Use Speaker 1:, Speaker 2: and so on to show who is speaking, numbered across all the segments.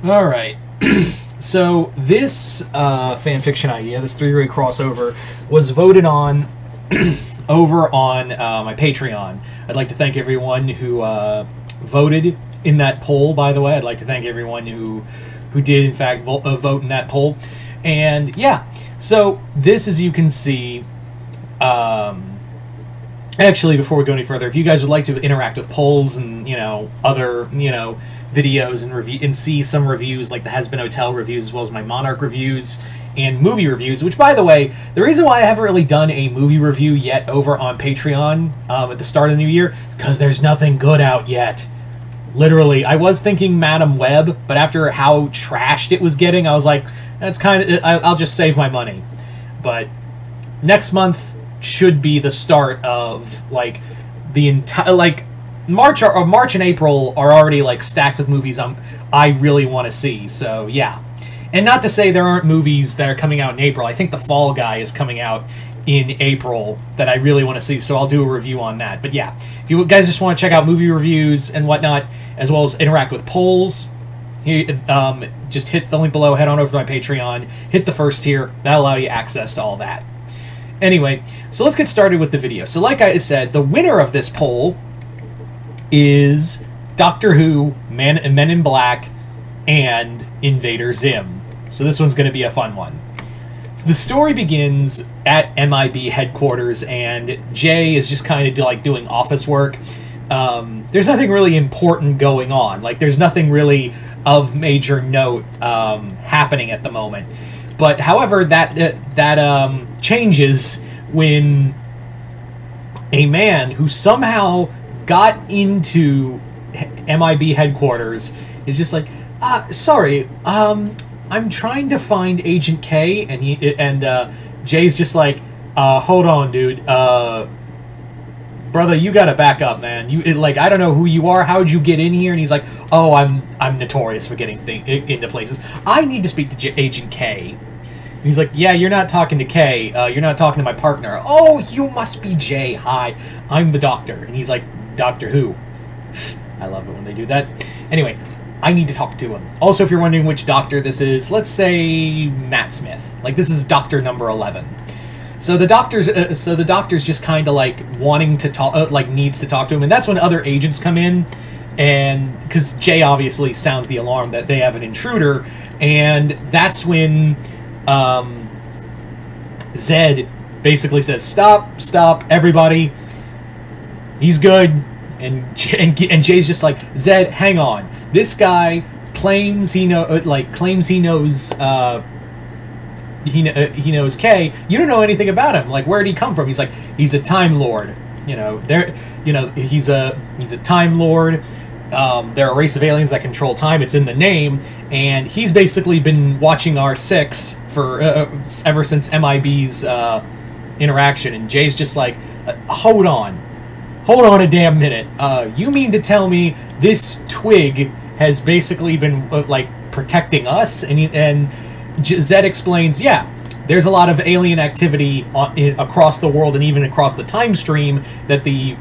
Speaker 1: Alright, so this fanfiction idea, this three-ray crossover, was voted on over on my Patreon. I'd like to thank everyone who voted in that poll, by the way. I'd like to thank everyone who did, in fact, vote in that poll. And, yeah, so this, as you can see... Actually, before we go any further, if you guys would like to interact with polls and, other, videos and see some reviews, like the Has Been Hotel reviews, as well as my Monarch reviews and movie reviews, which, by the way, the reason why I haven't really done a movie review yet over on Patreon at the start of the new year, because there's nothing good out yet. Literally, I was thinking Madam Web, but after how trashed it was getting, I was like, that's kind of, I'll just save my money. But next month should be the start of, like, the entire, like, March and April are already, like, stacked with movies I really want to see, so, yeah. And not to say there aren't movies that are coming out in April. I think The Fall Guy is coming out in April that I really want to see, so I'll do a review on that. But, yeah, if you guys just want to check out movie reviews and whatnot, as well as interact with polls, just hit the link below, head on over to my Patreon, hit the first tier, that'll allow you access to all that. Anyway, so let's get started with the video. So like I said, the winner of this poll is Doctor Who, Men in Black, and Invader Zim. So this one's going to be a fun one. So the story begins at MIB headquarters, and Jay is just kind of like doing office work. There's nothing really important going on. Like, there's nothing really of major note happening at the moment. But, however, that changes when a man who somehow got into MIB headquarters is just like, sorry, I'm trying to find Agent K, and Jay's just like, hold on, dude, brother, you gotta back up, man. I don't know who you are. How'd you get in here? And he's like, oh, I'm notorious for getting into places. I need to speak to Agent K. And he's like, yeah, you're not talking to K. You're not talking to my partner. Oh, you must be Jay. Hi, I'm the Doctor. And he's like, Doctor Who. I love it when they do that. Anyway, I need to talk to him. Also, if you're wondering which Doctor this is, let's say Matt Smith. Like, this is Doctor number 11. So the doctor's just kind of like wanting to talk, needs to talk to him, and that's when other agents come in, and because Jay obviously sounds the alarm that they have an intruder, and that's when Zed basically says, "Stop, everybody. He's good," and Jay's just like, "Zed, hang on. This guy claims he knows he knows K. You don't know anything about him. Like, where did he come from?" He's like, "He's a Time Lord. He's a Time Lord. They're a race of aliens that control time. It's in the name, and he's basically been watching R6 for ever since MIB's interaction." And Jay's just like, "Hold on a damn minute. You mean to tell me this twig has basically been protecting us?" And Zed explains, yeah, there's a lot of alien activity across the world and even across the time stream that the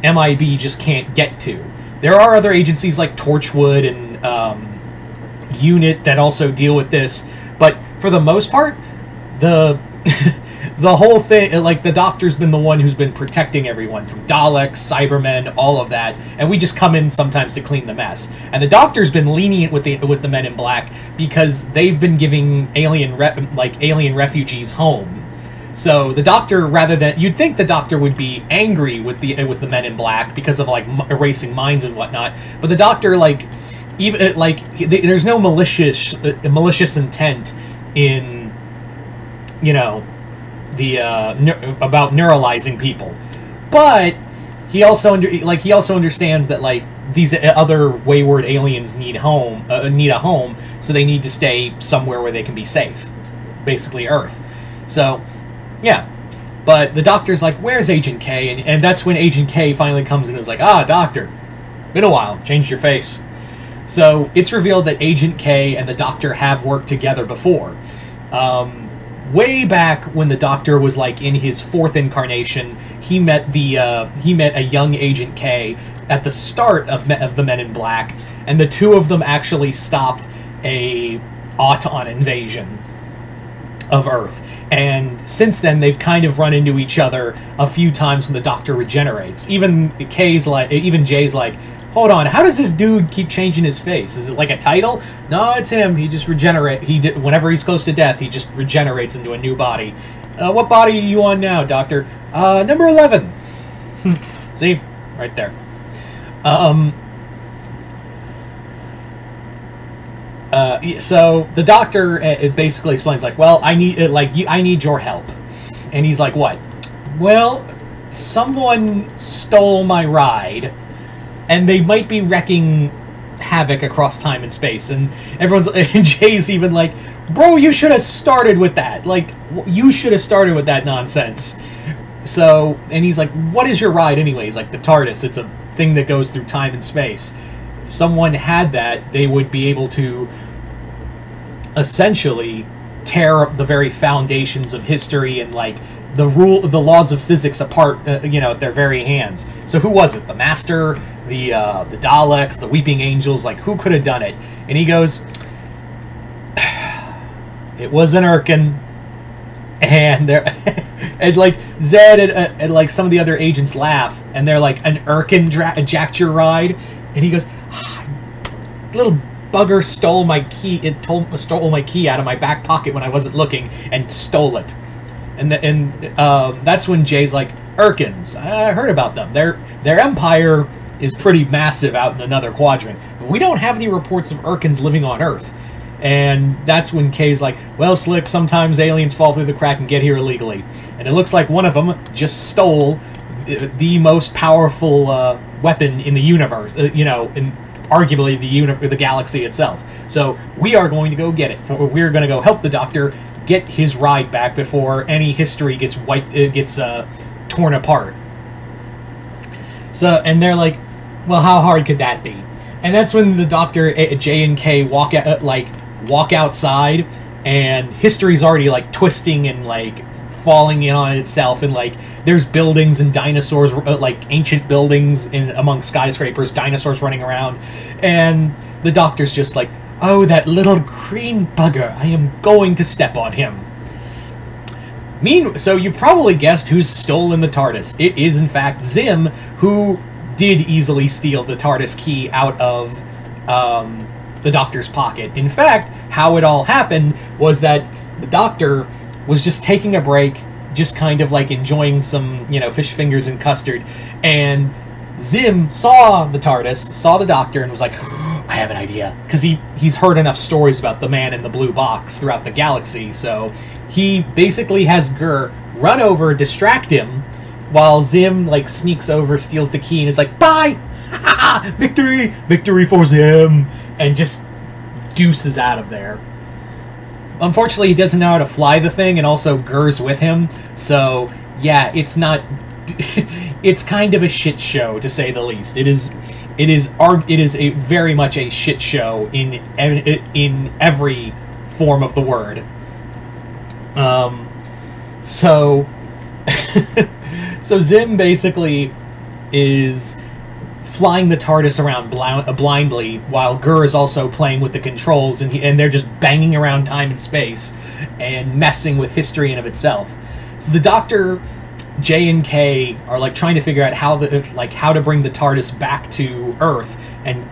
Speaker 1: MIB just can't get to. There are other agencies like Torchwood and UNIT that also deal with this, but for the most part, the the whole thing, the Doctor's been the one who's been protecting everyone from Daleks, Cybermen, all of that, and we just come in sometimes to clean the mess. And the Doctor's been lenient with the Men in Black because they've been giving alien refugees home. So the Doctor, rather than, you'd think the Doctor would be angry with the Men in Black because of erasing minds and whatnot, but the Doctor there's no malicious intent in about neuralizing people, but he also understands that these other wayward aliens need a home, so they need to stay somewhere where they can be safe, basically Earth. So yeah, but the Doctor's like, "Where's Agent K?" And that's when Agent K finally comes in and is like, "Ah, Doctor, been a while, changed your face." So it's revealed that Agent K and the Doctor have worked together before. Way back when the Doctor was in his 4th incarnation, he met a young Agent K at the start of the Men in Black, and the two of them actually stopped a Auton invasion of Earth. And since then, they've kind of run into each other a few times when the Doctor regenerates. Even Jay's like, hold on, how does this dude keep changing his face? Is it like a title? No, it's him. He just whenever he's close to death, he just regenerates into a new body. What body are you on now, Doctor? Number 11. See? Right there. So the Doctor basically explains, like, well, I need your help. And he's like, what? Well, someone stole my ride, and they might be wrecking havoc across time and space. And and Jay's even like, bro, you should have started with that. Like, you should have started with that nonsense. So, and he's like, what is your ride anyway? He's like, the TARDIS. It's a thing that goes through time and space. If someone had that, they would be able to essentially tear up the very foundations of history and, like, the laws of physics apart, at their very hands. So who was it? The Master, the Daleks, the Weeping Angels? Like, who could have done it? And he goes, it was an Irken. And they're and like Zed and like some of the other agents laugh, and they're like, an Irken jacked your ride? And he goes, little bugger stole my key. Stole my key out of my back pocket when I wasn't looking and stole it. And that's when Jay's like, Irkens, I heard about them. Their empire is pretty massive out in another quadrant, but we don't have any reports of Irkens living on Earth. And that's when Kay's like, well, Slick, sometimes aliens fall through the crack and get here illegally. And it looks like one of them just stole the most powerful weapon in the universe, in arguably the galaxy itself. So we are going to go get it. We're going to go help the Doctor get his ride back before any history gets torn apart. So, and they're like, well, how hard could that be? And that's when the Doctor, J and K walk outside, and history's already like twisting and like falling in on itself, and like there's buildings and dinosaurs, like ancient buildings among skyscrapers, dinosaurs running around, and the Doctor's just like, oh, that little green bugger, I am going to step on him. So you've probably guessed who's stolen the TARDIS. It is in fact Zim, who did easily steal the TARDIS key out of the Doctor's pocket. In fact, how it all happened was that the Doctor was just taking a break, just kind of like enjoying some, fish fingers and custard, and Zim saw the TARDIS, saw the Doctor, and was like, oh, I have an idea. Because he's heard enough stories about the man in the blue box throughout the galaxy, so he basically has Gur run over, distract him, while Zim, like, sneaks over, steals the key, and is like, bye! Victory! Victory for Zim! And just deuces out of there. Unfortunately, he doesn't know how to fly the thing, and also Gur's with him, so, yeah, it's not... it's kind of a shit show, to say the least. It is a very much a shit show in every form of the word. So Zim basically is flying the TARDIS around blindly, while Gur is also playing with the controls, and they're just banging around time and space and messing with history in of itself. So the Doctor, J and K are like trying to figure out how to bring the TARDIS back to Earth, and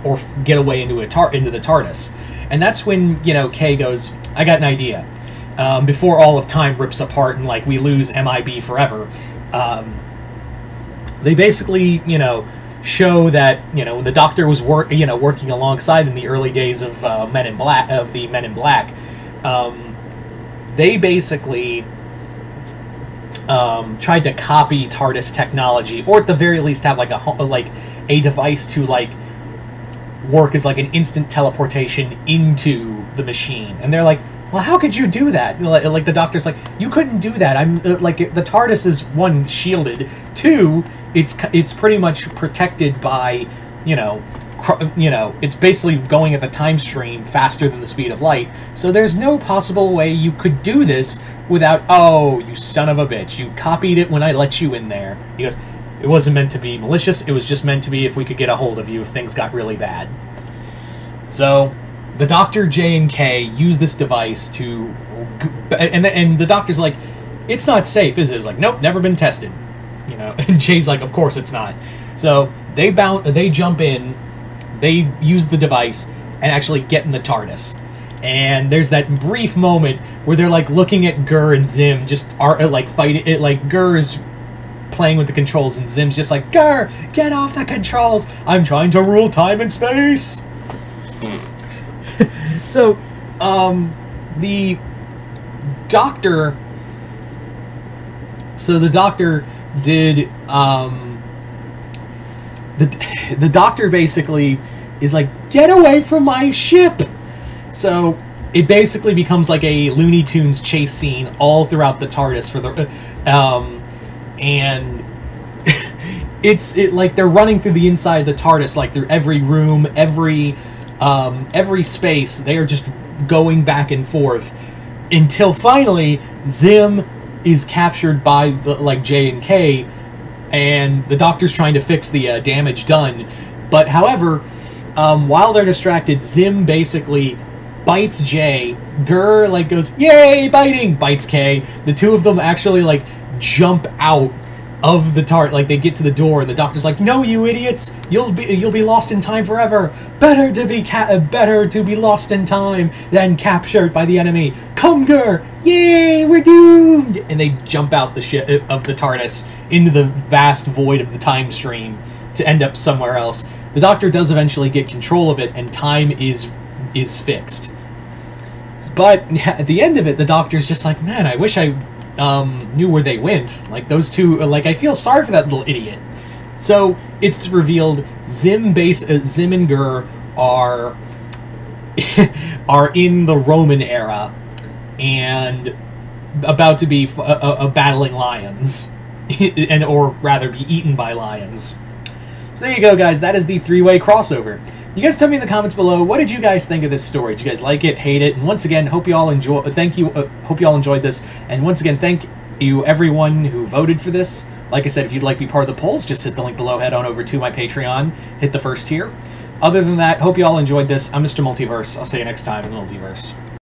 Speaker 1: or get away into the TARDIS. And that's when K goes, I got an idea. Before all of time rips apart and like we lose MIB forever, they basically show that when the Doctor was working alongside in the early days of the Men in Black, they basically tried to copy TARDIS technology, or at the very least have like a device to like work as like an instant teleportation into the machine. And they're like, well, how could you do that? Like the Doctor's like, you couldn't do that. I'm like, the TARDIS is, one, shielded, two, it's pretty much protected by it's basically going at the time stream faster than the speed of light, so there's no possible way you could do this without, oh, you son of a bitch, you copied it when I let you in there. He goes, it wasn't meant to be malicious, it was just meant to be if we could get a hold of you if things got really bad. So the Doctor, J, and K use this device to, and the Doctor's like, it's not safe, is it? It's like, nope, never been tested. You know, and Jay's like, of course it's not. So they jump in, they use the device, and actually get in the TARDIS. And there's that brief moment where they're like looking at Gur and Zim just are like fighting it, like Gur's playing with the controls and Zim's just like, Gur, get off the controls, I'm trying to rule time and space. So the Doctor did the Doctor basically is like, get away from my ship. So it basically becomes like a Looney Tunes chase scene all throughout the TARDIS for the and it's like they're running through the inside of the TARDIS, like through every room, every space. They are just going back and forth until finally Zim is captured by like J and K, and the Doctor's trying to fix the damage done. But however, while they're distracted, Zim basically bites J. Gur like goes, yay, biting, bites K. The two of them actually like jump out of the TARDIS, like they get to the door, and the Doctor's like, no, you idiots, you'll be lost in time forever. Better to be lost in time than captured by the enemy. Come, Gur, yay, we're doomed. And they jump out the ship of the TARDIS into the vast void of the time stream to end up somewhere else. The Doctor does eventually get control of it, and time is fixed. But at the end of it, the Doctor's just like, man, I wish I knew where they went. Like, those two, like, I feel sorry for that little idiot. So it's revealed Zim and Gur are in the Roman era and about to be battling lions, or rather be eaten by lions. So there you go, guys. That is the three-way crossover. You guys tell me in the comments below, what did you guys think of this story? Did you guys like it, hate it? And once again, hope you all enjoyed this. And once again, thank you everyone who voted for this. Like I said, if you'd like to be part of the polls, just hit the link below, head on over to my Patreon, hit the first tier. Other than that, hope you all enjoyed this. I'm Mr. Multiverse. I'll see you next time in the Multiverse.